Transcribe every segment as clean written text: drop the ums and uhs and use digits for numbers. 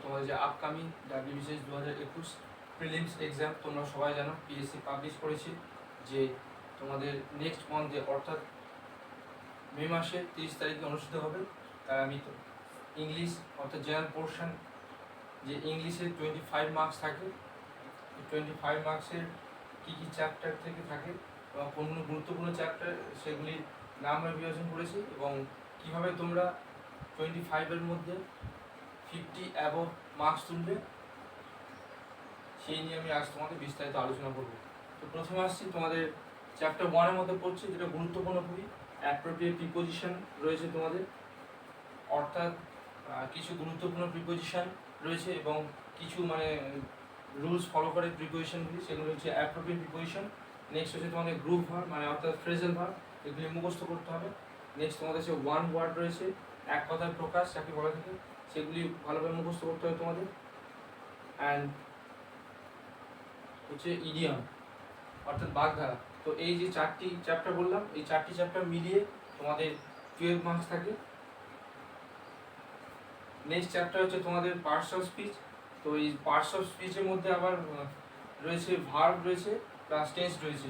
তোমাদের যে upcoming WBCS 2021 prelims exam তোমরা সবাই জানো পিএসসি পাবলিশ করেছে যে তোমাদের নেক্সট মান্থে অর্থাৎ মে মাসের 30 তারিখে অনুষ্ঠিত হবে। তাই আমি তো ইংলিশ অর্থাৎ জেনারেল পোর্শন যে ইংলিশে 25 মার্কস থাকে, 25 মার্কসের কী কী চ্যাপ্টার থেকে থাকে এবং কোন গুরুত্বপূর্ণ চ্যাপ্টার সেগুলির নাম আমি বিবেচনা করেছি এবং কীভাবে তোমরা 25-এর মধ্যে 50 অ্যাবভ মার্কস তুলবে সেই নিয়ে আমি আজ তোমাদের বিস্তারিত আলোচনা করব। তো প্রথমে আসছি তোমাদের চ্যাপ্টার 1-এর মধ্যে পড়ছে, যেটা গুরুত্বপূর্ণ খুবই। অ্যাপ্রোপ্রিয়েট প্রিপোজিশন রয়েছে তোমাদের, অর্থাৎ কিছু গুরুত্বপূর্ণ প্রিপোজিশন রয়েছে এবং কিছু রুলস ফলো করে প্রিপোজিশনগুলি, সেগুলো হচ্ছে অ্যাপ্রোপ্রিয়েট প্রিপোজিশন। নেক্সট হচ্ছে তোমাদের গ্রুপ ভার্ব অর্থাৎ ফ্রেজাল ভার্ব, এগুলি মুখস্থ করতে হবে। নেক্সট তোমাদের হচ্ছে ওয়ান ওয়ার্ড রয়েছে, এক কথার প্রকাশ যাকে বলা থাকে, সেগুলি ভালোভাবে মুখস্থ করতে হবে তোমাদের। অ্যান্ড হচ্ছে ইডিয়ম অর্থাৎ বাগধারা। তো এই যে 4টি চ্যাপ্টার বললাম, এই 4টি চ্যাপ্টার মিলিয়ে তোমাদের 12 মার্কস থাকে। নেক্সট চ্যাপ্টার হচ্ছে তোমাদের পার্টস অফ স্পিচ। তো এই পার্টস অফ স্পিচের মধ্যে আবার রয়েছে ভার্ব রয়েছে প্লাস টেন্স রয়েছে।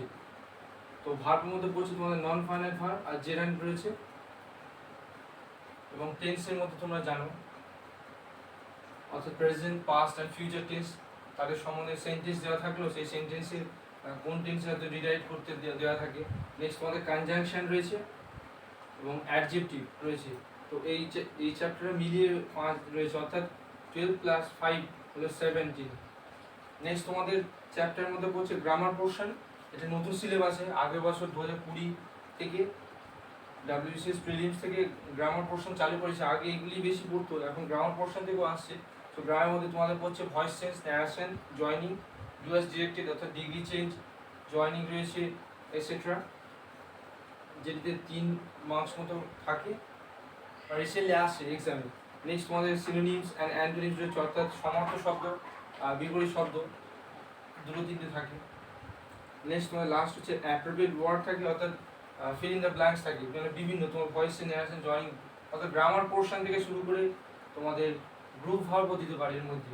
তো ভার্বের মধ্যে পড়ছে তোমাদের নন ফাইনাল ভার্ব আর জেরান্ড রয়েছে, এবং টেন্সের মধ্যে তোমরা জানো অর্থাৎ present, past and future tense, তাদের সম্বন্ধে সেন্টেন্স দেওয়া থাকলেও সেই সেন্টেন্সের কোন টেন্সে হয়তো রিরাইট করতে দেওয়া থাকে। নেক্সট তোমাদের কনজাংশন রয়েছে এবং অ্যাডজেক্টিভ রয়েছে। তো এই চ্যাপ্টারে মিলিয়ে 5 রয়েছে, অর্থাৎ 12 + 5 হলো 17। নেক্সট তোমাদের চ্যাপ্টারের মধ্যে পড়ছে গ্রামার পোর্শন। এটা নতুন সিলেবাসে, আগের বছর 2020 থেকে ডাব্লিউবিসিএস প্রিলিমস থেকে গ্রামার পোর্শন চালু করেছে। আগে এগুলি বেশি পড়তো, এখন গ্রামার পোর্শন থেকেও আসছে। তো গ্রামের মধ্যে তোমাদের পড়ছে voice change, narration, joining, US directed অর্থাৎ ডিগ্রি চেঞ্জ, জয়নিং রয়েছে এটসেট্রা, যেটিতে 3 মার্কস মতো থাকে, রিসেন্টলি আসছে এক্সামে। নেক্সট তোমাদের সিনোনিমস অ্যান্ড অ্যান্টোনিমস রয়েছে, অর্থাৎ সমার্থক শব্দ আর বিপরীত শব্দ, দুটো তিনটে থাকে। নেক্সট তোমাদের লাস্ট হচ্ছে অ্যাপ্রোপ্রিয়েট ওয়ার্ড থাকে, অর্থাৎ ফিল ইন দ্য ব্ল্যাঙ্কস থাকে, মানে বিভিন্ন তোমার ভয়েস চেঞ্জ, ন্যারেশন, জয়নিং, অর্থাৎ গ্রামার পোর্শন থেকে শুরু করে তোমাদের গ্রুপ ভার্বও দিতে পারে এর মধ্যে।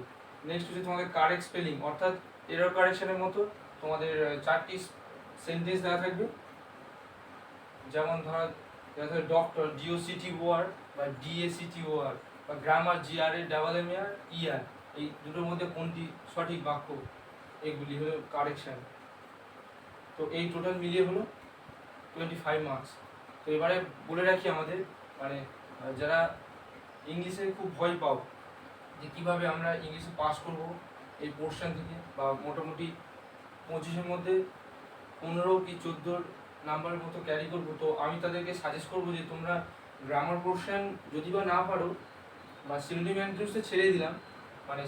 নেক্সট হচ্ছে তোমাদের কারেক্ট স্পেলিং, অর্থাৎ এরর কারেকশনের মতো তোমাদের 4টি সেন্টেন্স দেওয়া থাকবে। যেমন ধরো ডক্টর DOCTOR বা DACTOR, বা গ্রামার GRAMMAR, এই দুটোর মধ্যে কোনটি সঠিক বাক্য, এগুলি হলো কারেকশন। তো এই টোটাল মিলিয়ে হলো 25 মার্কস। তো এবারে বলে রাখি আমাদের যারা ইংলিশে খুব ভয় পাও যে কীভাবে আমরা ইংলিশে পাস করব এই পোর্শন থেকে, বা মোটামুটি 25-এর মধ্যে 15 কি 14 নাম্বারের মতো ক্যারি করবো। তো আমি তাদেরকে সাজেস্ট করবো যে তোমরা গ্রামার পোর্শন যদি বা না পারো, বা সিনোনিম অ্যান্টোনিমস ছেড়ে দিলাম,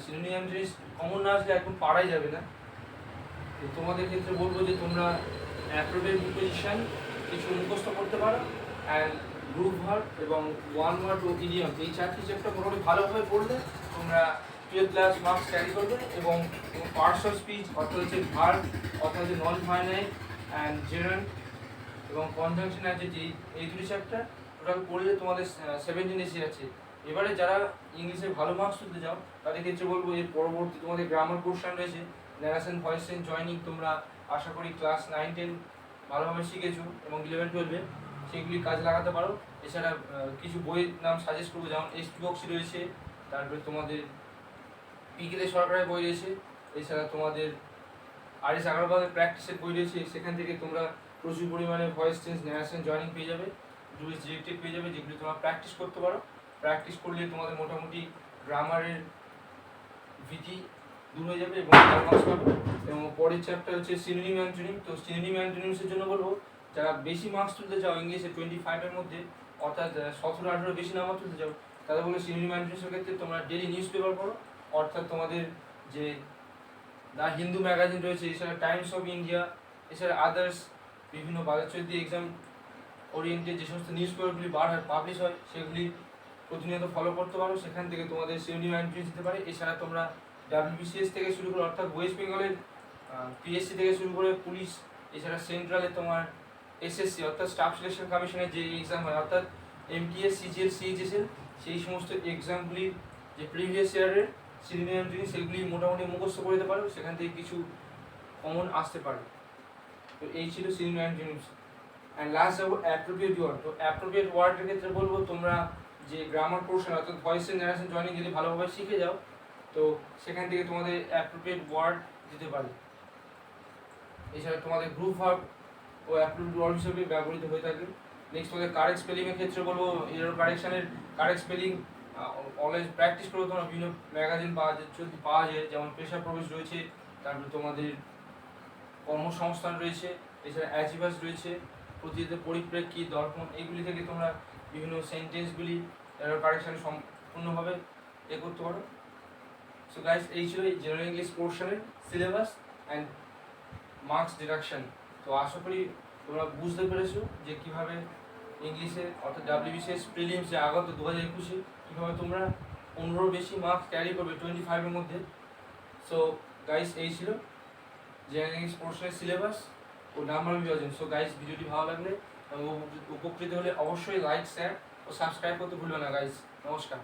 সিনোনিম অ্যান্টোনিমস কমন না আসলে একদম পারাই যাবে না। তো তোমাদের ক্ষেত্রে বলবো যে তোমরা অ্যাপ্রোপ্রিয়েট প্রিপোজিশন কিছু মুখস্থ করতে পারো, অ্যান্ড গ্রুপ ভার্ব এবং ওয়ান ওয়ার্ড ও ইডিয়ম, এই 4টি চ্যাপ্টার মোটামুটি ভালোভাবে পড়লে তোমরা 12+ মার্কস ক্যারি করবে। এবং পার্টস অফ স্পিচ অর্থাৎ হচ্ছে ভার্ব অর্থাৎ হচ্ছে নন ফাইনাইট অ্যান্ড জেরান্ড এবং কনজাংশন অ্যাডজেক্টিভ, এই 2টি চ্যাপ্টার টোটাল পড়লে তোমাদের 17 এসে যাচ্ছে। এবারে যারা ইংলিশে ভালো মার্কস তুলতে যাও তাদের ক্ষেত্রে বলবো এর পরবর্তী তোমাদের গ্রামার পোর্শন রয়েছে, ন্যারেশন, ভয়েস চেঞ্জ, জয়নিং, তোমরা আশা করি ক্লাস 9-10 ভালোভাবে শিখেছো এবং 11-12-এ সেগুলি কাজ লাগাতে পারো। এছাড়া কিছু বইয়ের নাম সাজেস্ট করবো, যেমন এসটিবক্সি রয়েছে, তারপরে তোমাদের পিকেতে সরকারের বই রয়েছে, এছাড়া তোমাদের RS আগরওয়ালের প্র্যাকটিসের বই রয়েছে। সেখান থেকে তোমরা প্রচুর পরিমাণে ভয়েস চেঞ্জ, ন্যারেশন, জয়নিং পেয়ে যাবে, ইউএস ডিরেক্টেড পেয়ে যাবে, যেগুলি তোমরা প্র্যাকটিস করতে পারো। প্র্যাকটিস করলে তোমাদের মোটামুটি গ্রামারের ভীতি দূর হয়ে যাবে এবং মার্কস পাবে। এবং পরের চ্যাপ্টার হচ্ছে সিনোনিম অ্যান্টোনিম। তো সিনোনিম অ্যান্টোনিমসের জন্য বলবো যারা বেশি মার্কস তুলতে চাও ইংলিশে 25-এর মধ্যে, অর্থাৎ 17-18 বেশি নাম্বার তুলতে চাও, তাদের বলে সিনোনিম অ্যান্টোনিমসের ক্ষেত্রে তোমরা ডেলি নিউজ পেপার পড়ো, অর্থাৎ তোমাদের যে দ্য হিন্দু ম্যাগাজিন রয়েছে, এছাড়া টাইমস অফ ইন্ডিয়া, এছাড়া আদার্স বিভিন্ন বাজারচন্দ্রী এক্সাম ওরিয়েন্টেড যে সমস্ত নিউজ পেপারগুলি বার হয়, পাবলিশ হয়, সেগুলি প্রতিনিয়ত ফলো করতে পারো। সেখান থেকে তোমাদের সিনোনিম অ্যান্টোনিমস দিতে পারে। এছাড়া তোমরা ডাব্লিউবিসিএস থেকে শুরু করে, অর্থাৎ ওয়েস্ট বেঙ্গলের পিএসসি থেকে শুরু করে পুলিশ, এছাড়া সেন্ট্রালে তোমার SSC অর্থাৎ স্টাফ সিলেকশন কমিশনের যে এক্সাম হয়, অর্থাৎ MTS, CGL, CHSL, সেই সমস্ত এক্সামগুলির যে প্রিভিয়াস ইয়ারের সিনোনিম জিনিস সেগুলি মোটামুটি মুখস্থ করে দিতে পারো, সেখান থেকে কিছু কমন আসতে পারে। তো এই ছিল সিনোনিম জিনিস। অ্যান্ড লাস্ট যাবো অ্যাপ্রোপ্রিয়েট ওয়ার্ড। তো অ্যাপ্রোপ্রিয়েট ওয়ার্ডের ক্ষেত্রে বলবো তোমরা যে গ্রামার পোর্শন অর্থাৎ ভয়েস এন্ড ন্যারেশন জয়েনিং যদি ভালোভাবে শিখে যাও, তো সেখান থেকে তোমাদের অ্যাপ্রোপ্রিয়েট ওয়ার্ড দিতে পারে। এছাড়া তোমাদের গ্রুপ ভার্ব ও অ্যাপ্রোপ্রিয়েট ওয়ার্ড হিসেবে ব্যবহৃত হয়ে থাকে। নেক্সট তোমাদের কারেক্ট স্পেলিংয়ের ক্ষেত্রে বলবো এরর কারেকশানের কারেক্ট স্পেলিং অলওয়েজ প্র্যাকটিস করো। তোমরা বিভিন্ন ম্যাগাজিন পাওয়া যায়, যেমন পেশা প্রবেশ রয়েছে, তারপরে তোমাদের কর্মসংস্থান রয়েছে, এছাড়া অ্যাচিভার্স রয়েছে, প্রতিনিধিত্ব, পরিপ্রেক্ষিত, দর্পণ, এইগুলি থেকে তোমরা বিভিন্ন সেন্টেন্সগুলি এরর কারেকশান সম্পূর্ণভাবে করতে পারো। সো গাইস, এই ছিল এই জেনারেল ইংলিশ পোর্শনের সিলেবাস অ্যান্ড মার্কস ডিডাকশন। তো আশা করি তোমরা বুঝতে পেরেছো যে কীভাবে ইংলিশে অর্থাৎ WBCS প্রিলিমস যে আগত 2021-এ কীভাবে তোমরা 15 বেশি মার্কস ক্যারি করবে 25-এর মধ্যে। সো গাইস, এই ছিল জেনারেল ইংলিশ পোর্শনের সিলেবাস ও নাম্বার বিভাজন। সো গাইস, ভিডিওটি ভালো লাগলে এবং উপকৃত হলে অবশ্যই লাইক, শেয়ার ও সাবস্ক্রাইব করতে ভুলবে না গাইস। নমস্কার।